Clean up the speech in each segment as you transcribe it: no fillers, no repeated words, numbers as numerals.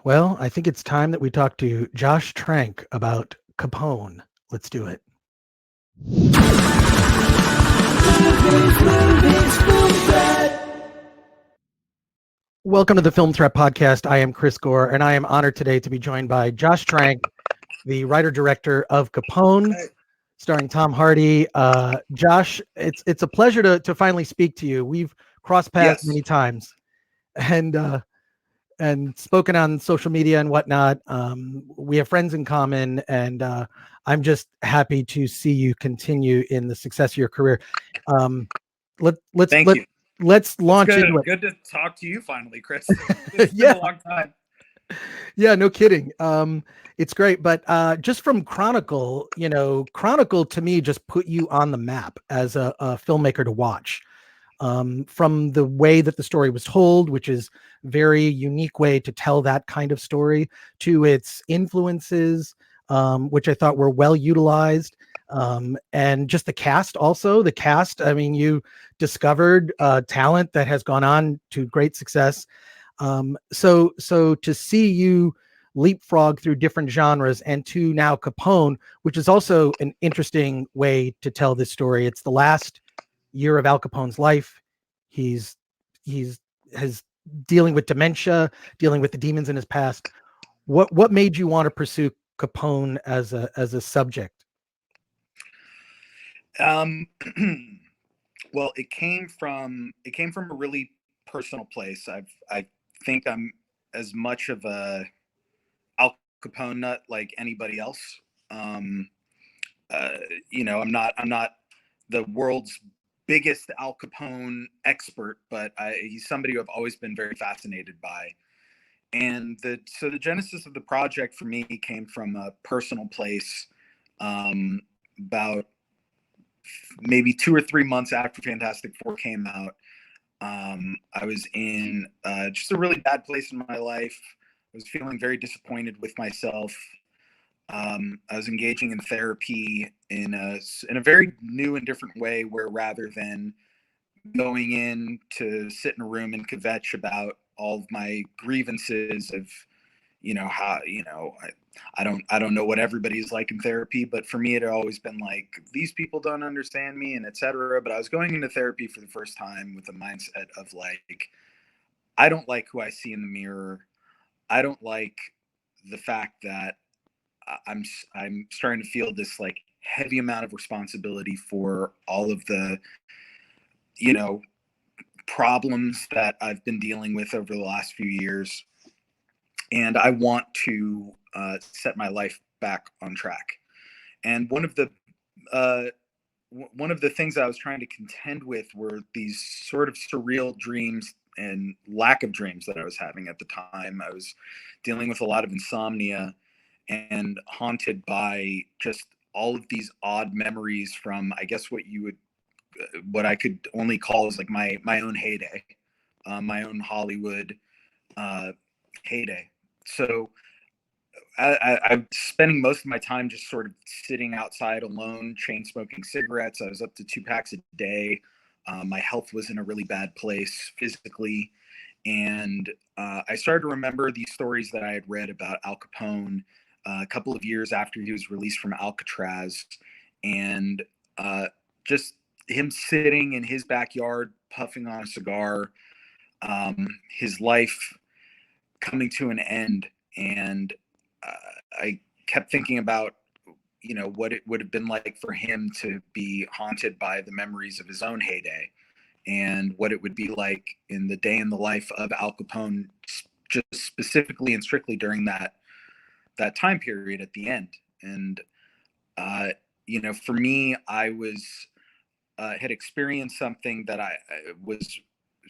Well, I think it's time that we talk to Josh Trank about Capone. Let's do it. Welcome to the Film Threat Podcast. I am Chris Gore, and I am honored today to be joined by Josh Trank, the writer-director of Capone, starring Tom Hardy. Josh, it's a pleasure to finally speak to you. We've crossed paths Yes. many times, and spoken on social media and whatnot. We have friends in common, and I'm just happy to see you continue in the success of your career. Thank you. Let's launch into it. Good to talk to you finally, Chris. It's been Yeah, a long time. yeah, no kidding. It's great, but just from Chronicle, Chronicle to me just put you on the map as a filmmaker to watch. From the way that the story was told, which is very unique way to tell that kind of story, to its influences, which I thought were well utilized, and just the cast. Also, the cast. I mean, you discovered talent that has gone on to great success. So to see you leapfrog through different genres and to now Capone, which is also an interesting way to tell this story. It's the last year of Al Capone's life. He's has dealing with dementia, dealing with the demons in his past. What made you want to pursue Capone as a subject? Um, well, it came from a really personal place. I think I'm as much of a Al Capone nut like anybody else. Um, uh, I'm not the world's biggest Al Capone expert, but he's somebody who I've always been very fascinated by. And the genesis of the project for me came from a personal place. About maybe 2 or 3 months after Fantastic Four came out, I was in just a really bad place in my life. I was feeling very disappointed with myself. I was engaging in therapy in a very new and different way, where rather than going in to sit in a room and kvetch about all of my grievances of, how, I don't know what everybody's like in therapy, but for me it had always been like, these people don't understand me and etc. But I was going into therapy for the first time with a mindset of like, I don't like who I see in the mirror. I don't like the fact that I'm starting to feel this like heavy amount of responsibility for all of the, you know problems that I've been dealing with over the last few years, and I want to set my life back on track. And uh, one of the things I was trying to contend with were these sort of surreal dreams and lack of dreams that I was having at the time. I was dealing with a lot of insomnia and haunted by just all of these odd memories from, I guess, what I could only call as like my own heyday, my own Hollywood uh, heyday. So I'm spending most of my time just sort of sitting outside alone, chain smoking cigarettes. I was up to 2 packs a day. My health was in a really bad place physically. And I started to remember these stories that I had read about Al Capone a couple of years after he was released from Alcatraz. And just him sitting in his backyard, puffing on a cigar, his life coming to an end. And I kept thinking about, what it would have been like for him to be haunted by the memories of his own heyday, and what it would be like in the day in the life of Al Capone, just specifically and strictly during that time period at the end. And for me, I was had experienced something that I was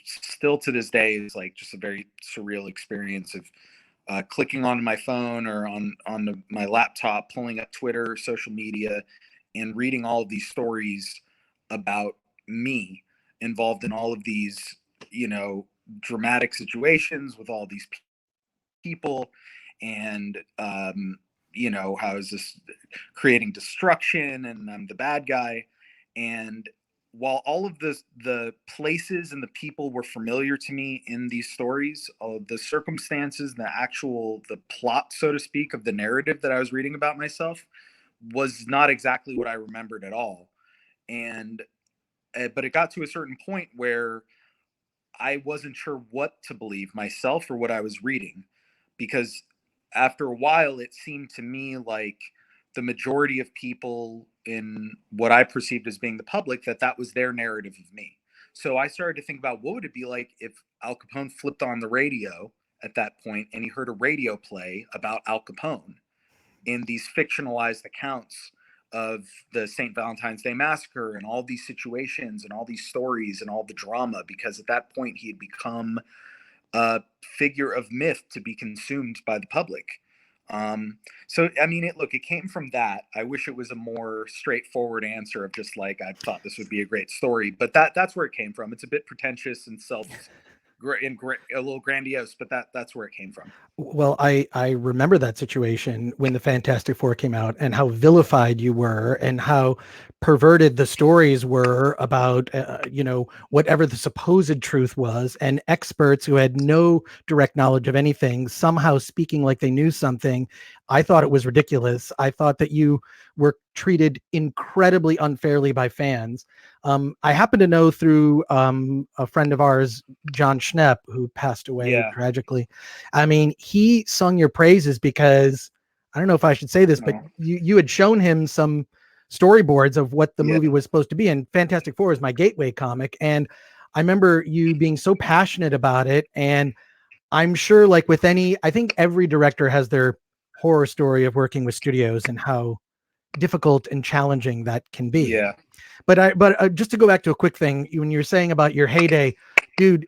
still to this day is like just a very surreal experience of clicking on my phone or my laptop, pulling up Twitter, social media, and reading all of these stories about me involved in all of these, dramatic situations with all these people, and how is this creating destruction, and I'm the bad guy. And while all of the places and the people were familiar to me in these stories, the circumstances, the plot, so to speak, of the narrative that I was reading about myself was not exactly what I remembered at all. And but it got to a certain point where I wasn't sure what to believe, myself or what I was reading, because after a while it seemed to me like the majority of people in what I perceived as being the public, that was their narrative of me. So I started to think about what would it be like if Al Capone flipped on the radio at that point and he heard a radio play about Al Capone in these fictionalized accounts of the St. Valentine's Day massacre and all these situations and all these stories and all the drama, because at that point he had become a figure of myth to be consumed by the public. So I mean, it came from that. I wish it was a more straightforward answer of just like I thought this would be a great story, but that's where it came from. It's a bit pretentious and a little grandiose, but that's where it came from. Well, I remember that situation when the Fantastic Four came out and how vilified you were and how perverted the stories were about, whatever the supposed truth was, and experts who had no direct knowledge of anything somehow speaking like they knew something. I thought it was ridiculous. I thought that you were treated incredibly unfairly by fans. I happen to know through a friend of ours, John Schnepp, who passed away Yeah. tragically. I mean, he sung your praises because I don't know if I should say this, but No. you had shown him some storyboards of what the Yeah. movie was supposed to be. And Fantastic Four is my gateway comic. And I remember you being so passionate about it. And I'm sure, like with I think every director has their horror story of working with studios and how difficult and challenging that can be. Yeah. But just to go back to a quick thing, when you were saying about your heyday, dude,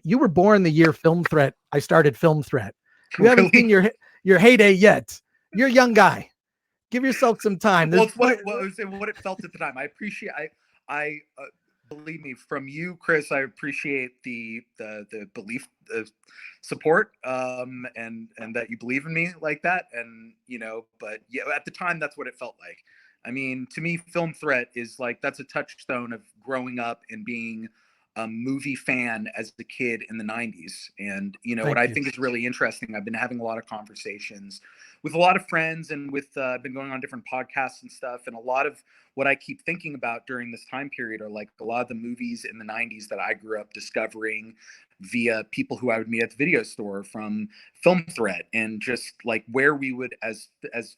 you were born the year Film Threat. I started Film Threat. You haven't seen Really? your heyday yet. You're a young guy. Give yourself some time. Well, There's it's what it felt at the time. I appreciate. I believe me, from you, Chris. I appreciate the belief, support, and that you believe in me like that. And but yeah, at the time, that's what it felt like. I mean, to me, Film Threat is like that's a touchstone of growing up and being a movie fan as a kid in the 90s. And what Thank I you. think is really interesting, I've been having a lot of conversations with a lot of friends and with I've been going on different podcasts and stuff, and a lot of what I keep thinking about during this time period are like a lot of the movies in the 90s that I grew up discovering via people who I would meet at the video store from Film Threat, and just like where we would as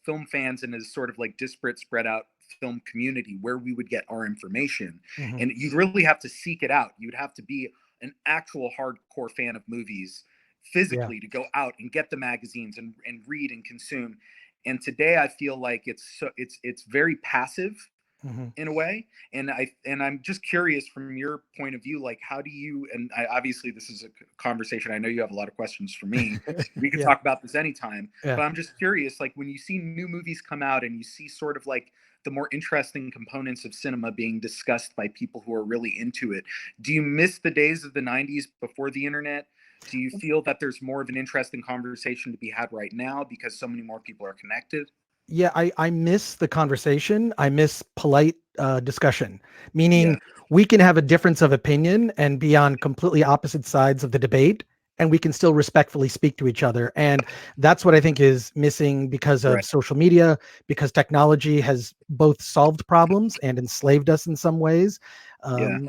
film fans and as sort of like disparate spread out film community, where we would get our information. Mhm. And you'd really have to seek it out. You'd have to be an actual hardcore fan of movies Yeah. physically to go out and get the magazines and read and consume. And today I feel like it's very passive Mhm. in a way. And I'm just curious from your point of view, like how do you, and obviously this is a conversation, I know you have a lot of questions for me, we could Yeah. talk about this anytime, Yeah. but I'm just curious, like when you see new movies come out and you see sort of like the more interesting components of cinema being discussed by people who are really into it, do you miss the days of the 90s before the internet? Do you feel that there's more of an interesting conversation to be had right now because so many more people are connected? Yeah, I miss the conversation. I miss polite discussion, Yeah. meaning we can have a difference of opinion and be on completely opposite sides of the debate, and we can still respectfully speak to each other. And that's what I think is missing because of Right. social media, because technology has both solved problems and enslaved us in some ways. Yeah.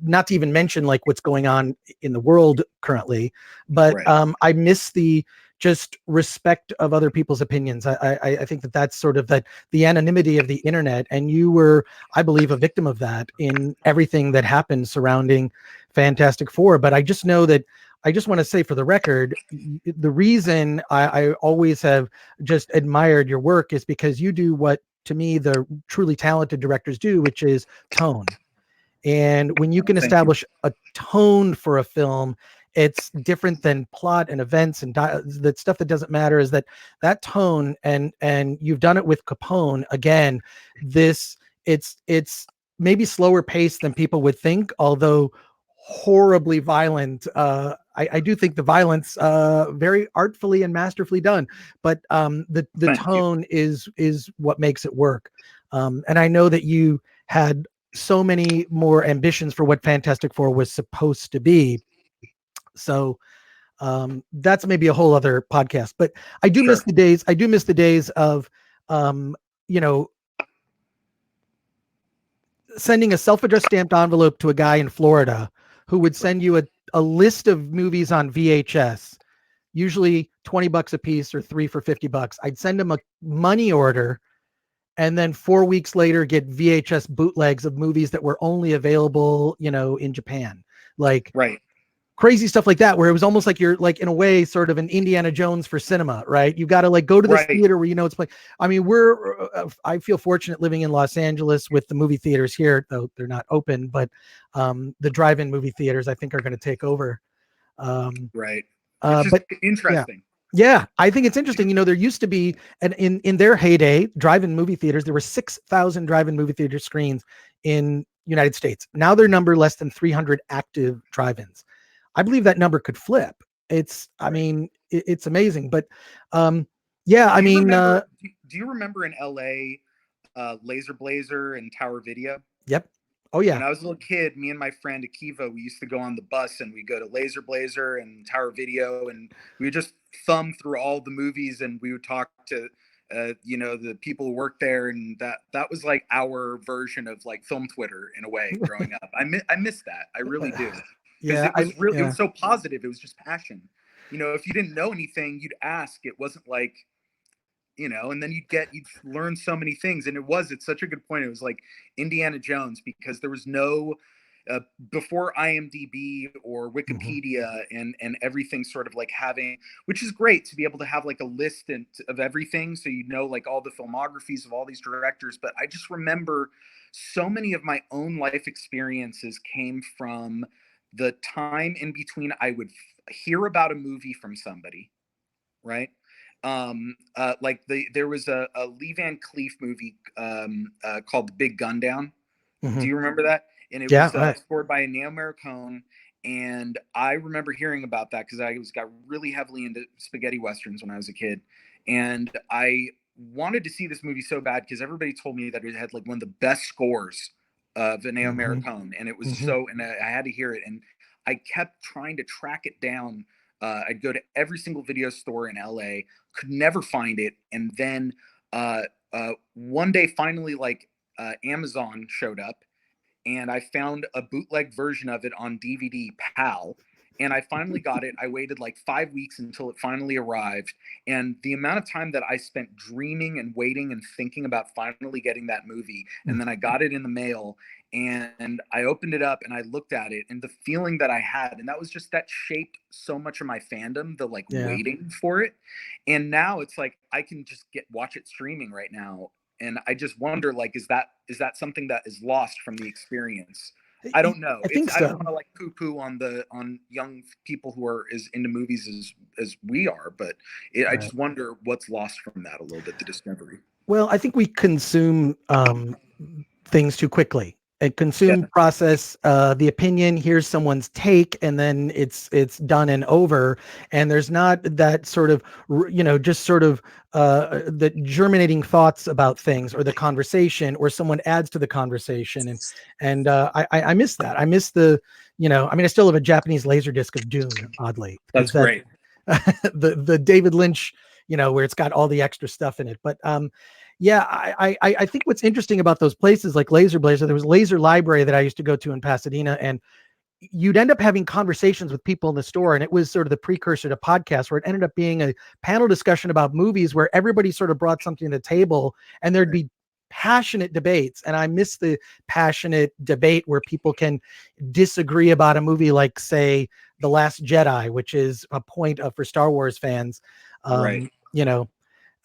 Not to even mention like what's going on in the world currently, but Right. I miss the just respect of other people's opinions. I think that's sort of that the anonymity of the internet, and you were, I believe, a victim of that in everything that happened surrounding Fantastic Four. But I just know that I just want to say for the record, the reason I always have just admired your work is because you do what to me the truly talented directors do, which is tone. And when you can Thank you. establish a tone for a film, it's different than plot and events and that stuff that doesn't matter. Is that tone, and you've done it with Capone again. This it's maybe slower paced than people would think, although horribly violent. I do think the violence very artfully and masterfully done, but the Thank you. tone is what makes it work. And I know that you had so many more ambitions for what Fantastic Four was supposed to be. So that's maybe a whole other podcast. But I do miss Sure. the days. I do miss the days of, you know, sending a self-addressed stamped envelope to a guy in Florida who would send you a list of movies on VHS, usually 20 bucks a piece or 3 for 50 bucks. I'd send him a money order, and then 4 weeks later get VHS bootlegs of movies that were only available, in Japan. Like Right. crazy stuff like that, where it was almost like you're like, in a way, sort of an Indiana Jones for cinema, right? You got to like go to this Right. theater where it's playing. I mean, I feel fortunate living in Los Angeles with the movie theaters here, though they're not open, but the drive-in movie theaters I think are going to take over. Right. Which is But yeah. interesting. Yeah, I think it's interesting. There used to be, and in their heyday, drive-in movie theaters, there were 6,000 drive-in movie theater screens in United States. Now they're number less than 300 active drive-ins. I believe that number could flip. I mean, it's amazing. But yeah, I mean, Do you remember in LA, Laser Blazer and Tower Video? yep. Oh When yeah. I was a little kid, me and my friend Akiva, we used to go on the bus and we go to Laser Blazer and Tower Video, and we would just thumb through all the movies, and we would talk to, the people who worked there, and that was like our version of like film Twitter in a way. Growing up, I miss that. I really do, because Yeah, it was so positive. It was just passion. If you didn't know anything, you'd ask. It wasn't like, and then you'd learn so many things. And it's such a good point. It was like Indiana Jones, because there was no, before IMDb or Mhm. Wikipedia and everything sort of like having, which is great to be able to have like a list of everything. So, like all the filmographies of all these directors. But I just remember so many of my own life experiences came from the time in between I would hear about a movie from somebody, right? Like there was a Lee Van Cleef movie called The Big Gun Down. Do Mhm. you remember that? And it Yeah, was right. scored by Ennio Morricone. And I remember hearing about that because got really heavily into spaghetti westerns when I was a kid, and I wanted to see this movie so bad because everybody told me that it had like one of the best scores of Ennio Mhm. Morricone, and it was Mhm. and I had to hear it, and I kept trying to track it down. I'd go to every single video store in LA, could never find it, and then one day finally, like Amazon showed up, and I found a bootleg version of it on DVD PAL. And I finally got it. I waited like 5 weeks until it finally arrived. And the amount of time that I spent dreaming and waiting and thinking about finally getting that movie. And then I got it in the mail, and I opened it up and I looked at it, and the feeling that I had, and that shaped so much of my fandom, the like Yeah. waiting for it. And now it's like I can just watch it streaming right now, and I just wonder, like, is that something that is lost from the experience? I don't know. I think I don't so. want to like poo poo on young people who are as into movies as we are, but I Right. just wonder what's lost from that a little bit, the discovery. Well, I think we consume things too quickly. And consume, Yeah. process the opinion. Here's someone's take, and then it's done and over. And there's not that sort of just sort of the germinating thoughts about things, or the conversation, or someone adds to the conversation. And I miss that. I miss I mean, I still have a Japanese laser disc of Dune, oddly, because That's that great. the David Lynch, where it's got all the extra stuff in it. But yeah, I think what's interesting about those places like Laser Blazer, there was Laser Library that I used to go to in Pasadena, and you'd end up having conversations with people in the store, and it was sort of the precursor to podcasts, where it ended up being a panel discussion about movies where everybody sort of brought something to the table, and there'd Right. be passionate debates. And I miss the passionate debate where people can disagree about a movie, like say The Last Jedi, which is a point of for Star Wars fans. Right. um you know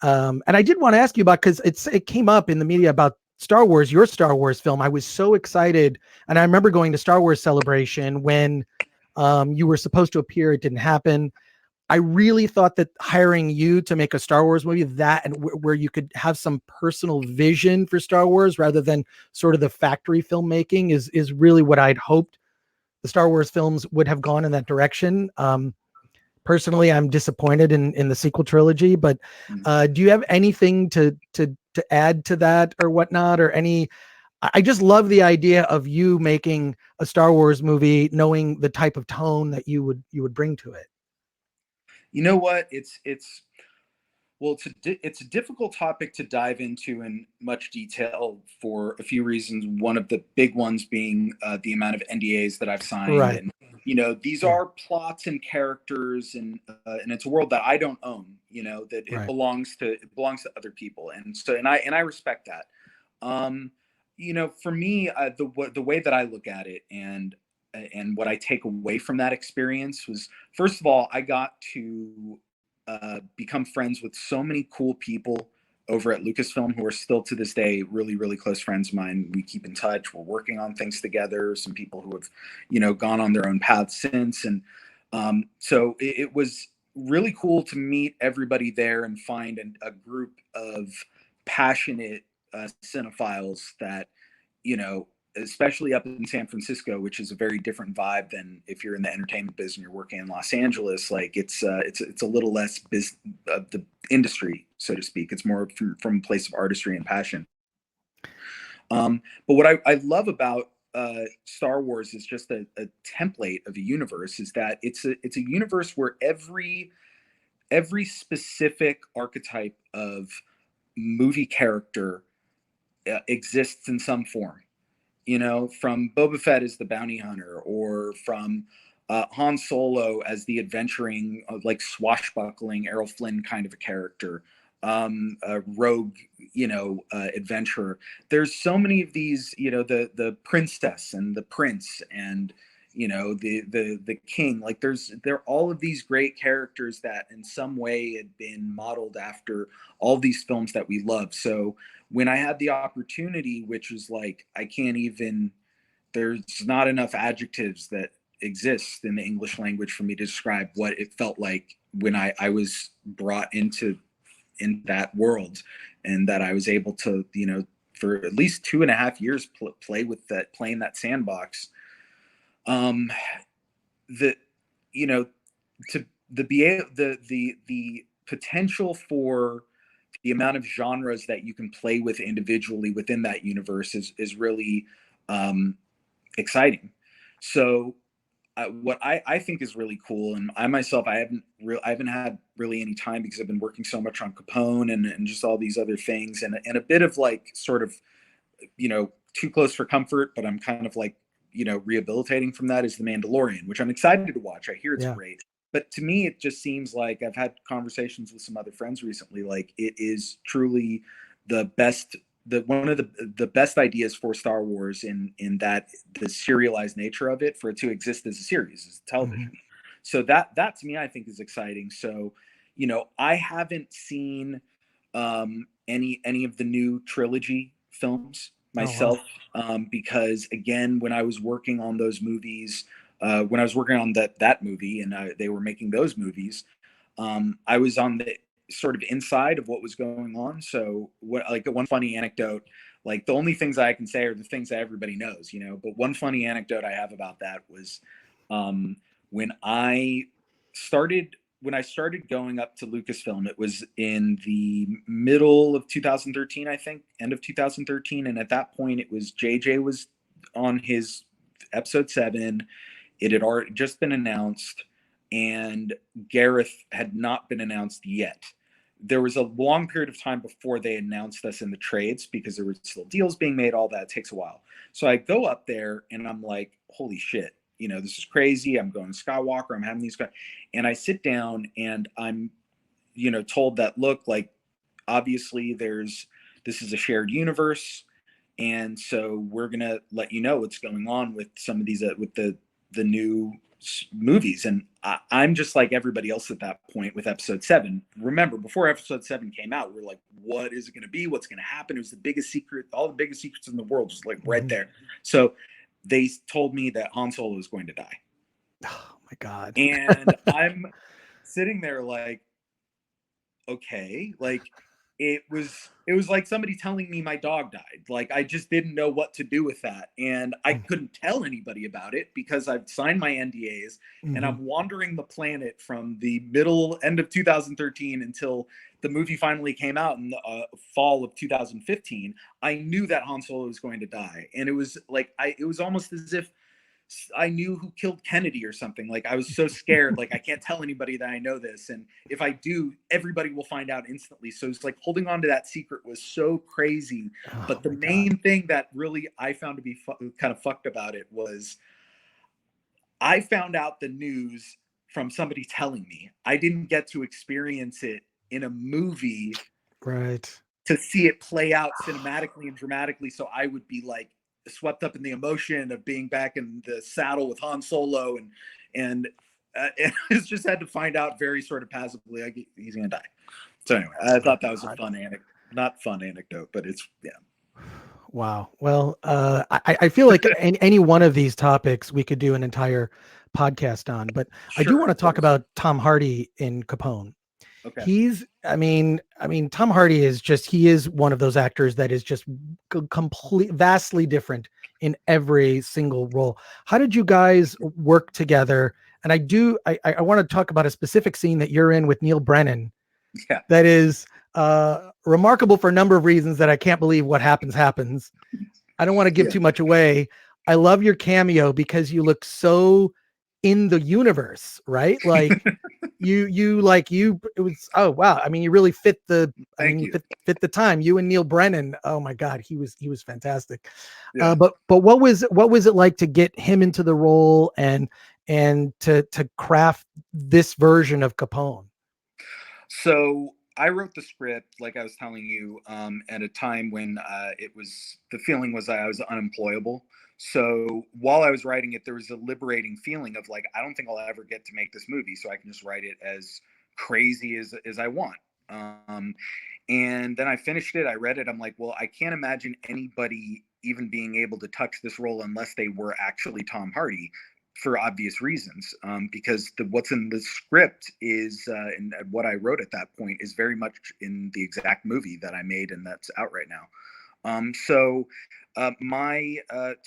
and I did want to ask you about, because it came up in the media about Star Wars, your Star Wars film. I was so excited, and I remember going to Star Wars Celebration when you were supposed to appear. It didn't happen. I really thought that hiring you to make a Star Wars movie, that and where you could have some personal vision for Star Wars rather than sort of the factory filmmaking, is really what I'd hoped the Star Wars films would have gone in that direction. Personally, I'm disappointed in the sequel trilogy, but Mm. do you have anything to add to that or whatnot, or any I just love the idea of you making a Star Wars movie, knowing the type of tone that you would bring to it. You know what? It's well, it's a difficult topic to dive into in much detail for a few reasons. One of the big ones being the amount of NDAs that I've signed, Right. and these Yeah. are plots and characters, and it's a world that I don't own. That Right. it belongs to other people, and so and I respect that. Um, for me, the way that I look at it, and what I take away from that experience was, first of all, I got to become friends with so many cool people over at Lucasfilm who are still to this day really, really close friends of mine. We keep in touch. We're working on things together. Some people who have, gone on their own paths since, and so it was really cool to meet everybody there and find a group of passionate cinephiles that especially up in San Francisco, which is a very different vibe than if you're in the entertainment business and you're working in Los Angeles. Like it's a little less of the industry, so to speak. It's more from a place of artistry and passion. But what I love about Star Wars is just a template of a universe. Is that it's a universe where every specific archetype of movie character exists in some form. From Boba Fett as the bounty hunter, or from Han Solo as the adventuring, like swashbuckling Errol Flynn kind of a character, a rogue, adventurer. There's so many of these, the princess and the prince and the king. Like there are all of these great characters that in some way had been modeled after all these films that we love. So when I had the opportunity, which was like, I can't even, there's not enough adjectives that exist in the English language for me to describe what it felt like when I was brought in that world, and that I was able to, for at least 2.5 years play with that, playing that sandbox. Um, the, you know, to the potential for the amount of genres that you can play with individually within that universe is really um, exciting. So what I think is really cool, and I myself I haven't had really any time because I've been working so much on Capone and just all these other things, and a bit of like sort of too close for comfort, but I'm kind of like rehabilitating from that, is The Mandalorian, which I'm excited to watch. I hear it's Yeah. great, but to me it just seems like, I've had conversations with some other friends recently, like it is truly the best, the one of the best ideas for Star Wars, in that the serialized nature of it, for it to exist as a series, as Hmm. television. So that to me, I think, is exciting. So I haven't seen any of the new trilogy films Oh wow. myself, because again, when I was working on those movies, when I was working on that movie, and they were making those movies, I was on the sort of inside of what was going on. So what, like, one funny anecdote, like the only things I can say are the things that everybody knows, but one funny anecdote I have about that was, um, when I started when I started going up to Lucasfilm, it was in the middle of 2013, I think, end of 2013, and at that point, it was JJ was on his episode 7. It had already just been announced, and Gareth had not been announced yet. There was a long period of time before they announced us in the trades, because there were still deals being made. All that takes a while. So I go up there and I'm like, holy shit, this is crazy. I'm going to Skywalker. I'm having these guys. And I sit down and I'm, told that, look, like, obviously this is a shared universe. And so we're going to let you know what's going on with some of these, with the new movies. And I'm just like everybody else at that point with episode 7. Remember, before episode 7 came out, we are like, what is it going to be? What's going to happen? It was the biggest secret, all the biggest secrets in the world, just like right Hmm. there. So they told me that Han Solo was going to die. Oh my God. And I'm sitting there like, okay, like, it was like somebody telling me my dog died. Like I just didn't know what to do with that, and I couldn't tell anybody about it because I've signed my NDAs, and Mhm. I'm wandering the planet from the end of 2013 until the movie finally came out in the fall of 2015. I knew that Han Solo was going to die, and it was like it was almost as if I knew who killed Kennedy or something. Like I was so scared. Like I can't tell anybody that I know this, and if I do, everybody will find out instantly. So it's like holding on to that secret was so crazy. Oh But the my God. main thing that really I found to be kind of fucked about it was I found out the news from somebody telling me. I didn't get to experience it in a movie Right. to see it play out cinematically and dramatically, so I would be like swept up in the emotion of being back in the saddle with Han Solo, and it's just had to find out very sort of passively like he's gonna die. So anyway, I My thought that was a God. fun not fun anecdote, but it's yeah. Wow. Well, I feel like any one of these topics we could do an entire podcast on, but I do Sure, want to of talk course. about Tom Hardy in Capone. Okay. He's, I mean, Tom Hardy is just, he is one of those actors that is just vastly different in every single role. How did you guys work together? And I want to talk about a specific scene that you're in with Neil Brennan Yeah. that is remarkable for a number of reasons that I can't believe what happens. I don't want to give Yeah. too much away. I love your cameo because you look so in the universe, right? Like you it was, oh wow. I mean, you really fit Thank you you. fit the time. You and Neil Brennan. Oh my God, he was fantastic. Yeah. But what was it like to get him into the role and to craft this version of Capone? So I wrote the script, like I was telling you, at a time when the feeling was I was unemployable. So while I was writing it, there was a liberating feeling of like, I don't think I'll ever get to make this movie, so I can just write it as crazy as I want. Um, and then I finished it, I read it, I'm like, well, I can't imagine anybody even being able to touch this role unless they were actually Tom Hardy for obvious reasons, because what's in the script is and what I wrote at that point is very much in the exact movie that I made and that's out right now. So my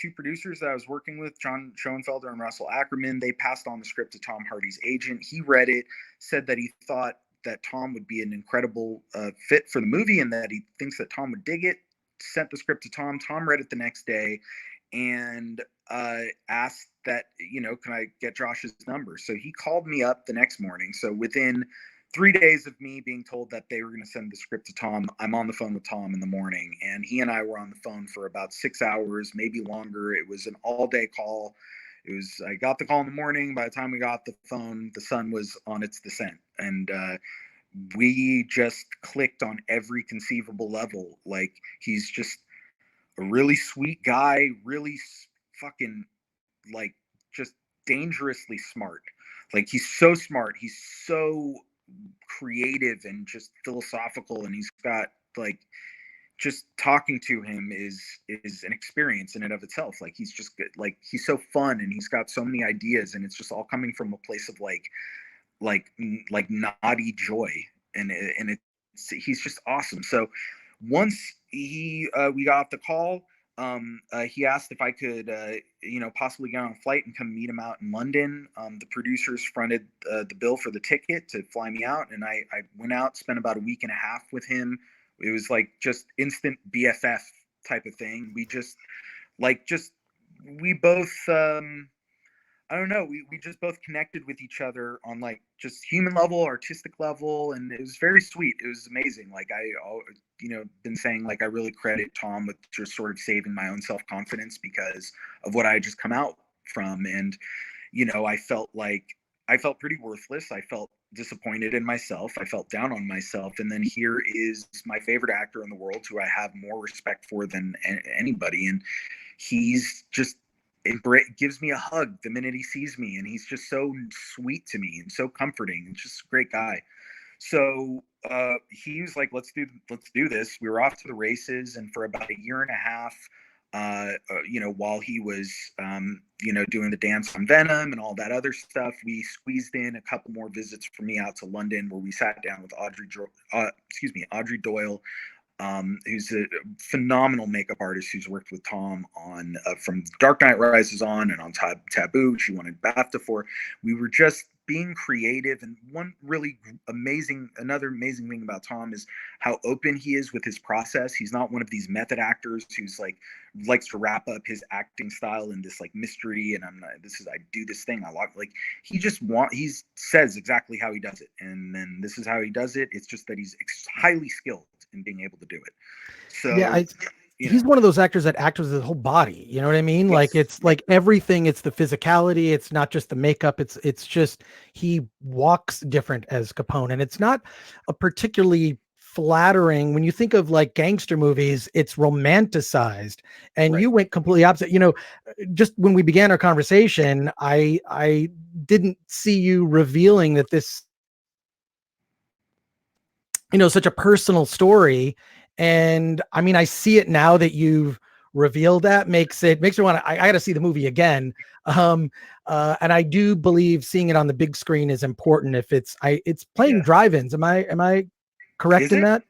two producers that I was working with, John Schoenfelder and Russell Ackerman, they passed on the script to Tom Hardy's agent. He read it, said that he thought that Tom would be an incredible fit for the movie and that he thinks that Tom would dig it. Sent the script to Tom. Tom read it the next day and asked that, can I get Josh's number? So he called me up the next morning. So within 3 days of me being told that they were going to send the script to Tom, I'm on the phone with Tom in the morning, and he and I were on the phone for about 6 hours, maybe longer. It was an all-day call. I got the call in the morning. By the time we got the phone, the sun was on its descent, and we just clicked on every conceivable level. Like he's just a really sweet guy, really fucking like just dangerously smart. Like he's so smart, he's so creative and just philosophical, and he's got like just talking to him is an experience in and of itself. Like he's just good. Like he's so fun and he's got so many ideas, and it's just all coming from a place of like naughty joy, and he's just awesome. So once we got off the call, he asked if I could possibly get on a flight and come meet him out in London. The producers fronted the bill for the ticket to fly me out, and I went out, spent about a week and a half with him. It was like just instant BFF type of thing. Just we both I don't know. We just both connected with each other on like just human level, artistic level, and it was very sweet. It was amazing. Like been saying like I really credit Tom with just sort of saving my own self confidence because of what I had just come out from, and I felt pretty worthless. I felt disappointed in myself. I felt down on myself, and then here is my favorite actor in the world, who I have more respect for than anybody, and he's just gives me a hug the minute he sees me, and he's just so sweet to me and so comforting and just a great guy. So he was like, let's do this. We were off to the races, and for about a year and a half while he was, doing the dance on Venom and all that other stuff. We squeezed in a couple more visits for me out to London, where we sat down with Audrey Doyle, who's a phenomenal makeup artist who's worked with Tom on from Dark Knight Rises on and on Taboo. She won a BAFTA for. We were just being creative, and another amazing thing about Tom is how open he is with his process. He's not one of these method actors who's like likes to wrap up his acting style in this like mystery, and I do this thing I like he says exactly how he does it, and then this is how he does it. It's just that he's highly skilled in being able to do it. So yeah, he's one of those actors that acts with his whole body. You know what I mean? Yes. Like it's like everything. It's the physicality. It's not just the makeup. It's just he walks different as Capone, and it's not a particularly flattering. When you think of like gangster movies, it's romanticized, and Right. you went completely opposite. Just when we began our conversation, I didn't see you revealing that this, such a personal story. And I mean, I see it now that you've revealed that makes me want to, I got to see the movie again. And I do believe seeing it on the big screen is important. If it's playing drive-ins. Am I correct in that?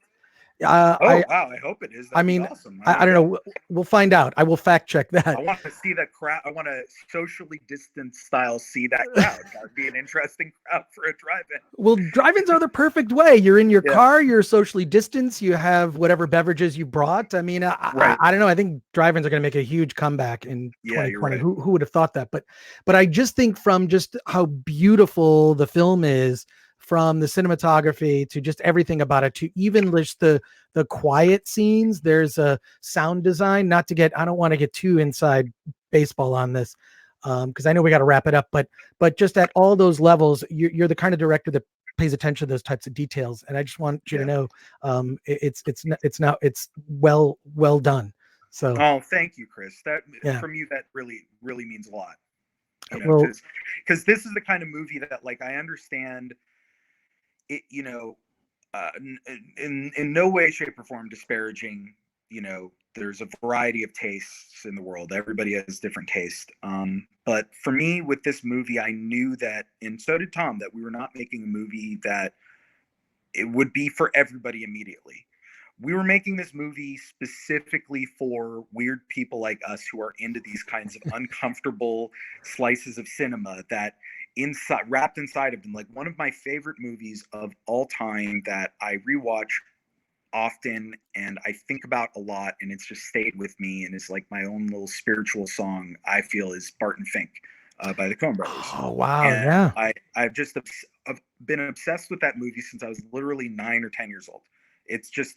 Wow, I hope it is. That'd be awesome. I don't know. We'll find out. I will fact check that. I want to see that crowd. I want to socially distance style see that crowd. That would be an interesting crowd for a drive-in. Well, drive-ins are the perfect way. You're in your car, you're socially distanced, you have whatever beverages you brought. I mean, I don't know. I think drive-ins are going to make a huge comeback in 2020. You're right. Who would have thought that? But I just think from just how beautiful the film is, from the cinematography to just everything about it, to even just the quiet scenes. There's a sound design, I don't want to get too inside baseball on this, because I know we got to wrap it up, but just at all those levels, you're the kind of director that pays attention to those types of details. And I just want you to know, it's well done. So, thank you, Chris. From you, that really, really means a lot. Because this is the kind of movie that, like, I understand it, in no way, shape, or form disparaging. There's a variety of tastes in the world. Everybody has different taste. But for me, with this movie, I knew that, and so did Tom, that we were not making a movie that it would be for everybody immediately. We were making this movie specifically for weird people like us who are into these kinds of uncomfortable slices of cinema that wrapped inside of them. Like, one of my favorite movies of all time that I rewatch often and I think about a lot, and it's just stayed with me and is like my own little spiritual song, I feel, is Barton Fink by the Coen brothers. Oh, wow. And yeah. I've been obsessed with that movie since I was literally 9 or 10 years old. It's just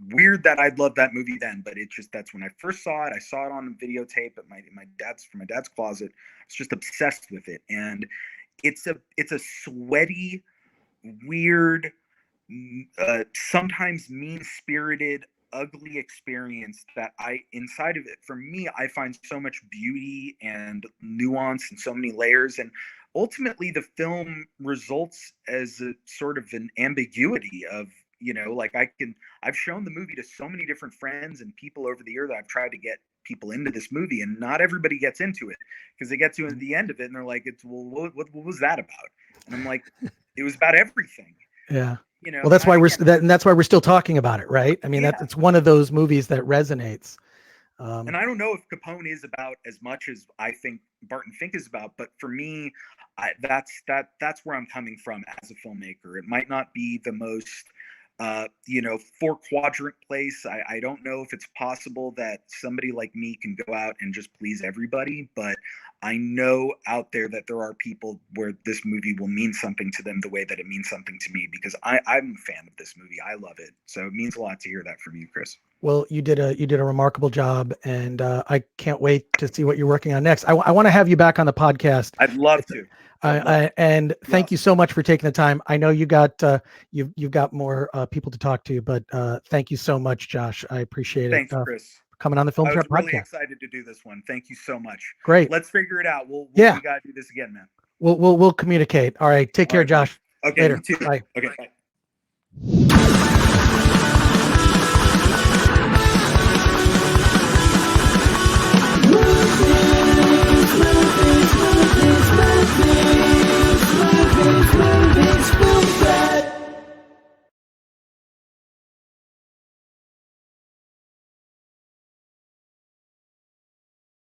weird that I'd loved that movie then, but that's when I first saw it. I saw it on videotape at my dad's closet. I was just obsessed with it. And it's a sweaty, weird, sometimes mean-spirited, ugly experience that inside of it, for me, I find so much beauty and nuance and so many layers. And ultimately the film results as a sort of an ambiguity of, like, I've shown the movie to so many different friends and people over the year that I've tried to get people into this movie, and not everybody gets into it, because they get to the end of it and they're like, what was that about? And I'm like, it was about everything. Yeah. Well, that's why we're still talking about it, right? I mean, it's one of those movies that resonates. And I don't know if Capone is about as much as I think Barton Fink is about, but for me, that's where I'm coming from as a filmmaker. It might not be the most 4-quadrant place. I don't know if it's possible that somebody like me can go out and just please everybody, but I know out there that there are people where this movie will mean something to them the way that it means something to me, because I'm a fan of this movie. I love it. So it means a lot to hear that from you, Chris. Well, you did a remarkable job, and I can't wait to see what you're working on next. I want to have you back on the podcast. I'd love to. And thank you so much for taking the time. I know you got you've got more people to talk to, but thank you so much, Josh. I appreciate it. Thanks, Chris. Coming on the Film Trap podcast. I was really excited to do this one. Thank you so much. Great. Let's figure it out. We gotta do this again, man. We'll communicate. All right. Take care, Josh. Okay. Later. You too. Bye. Okay. Bye.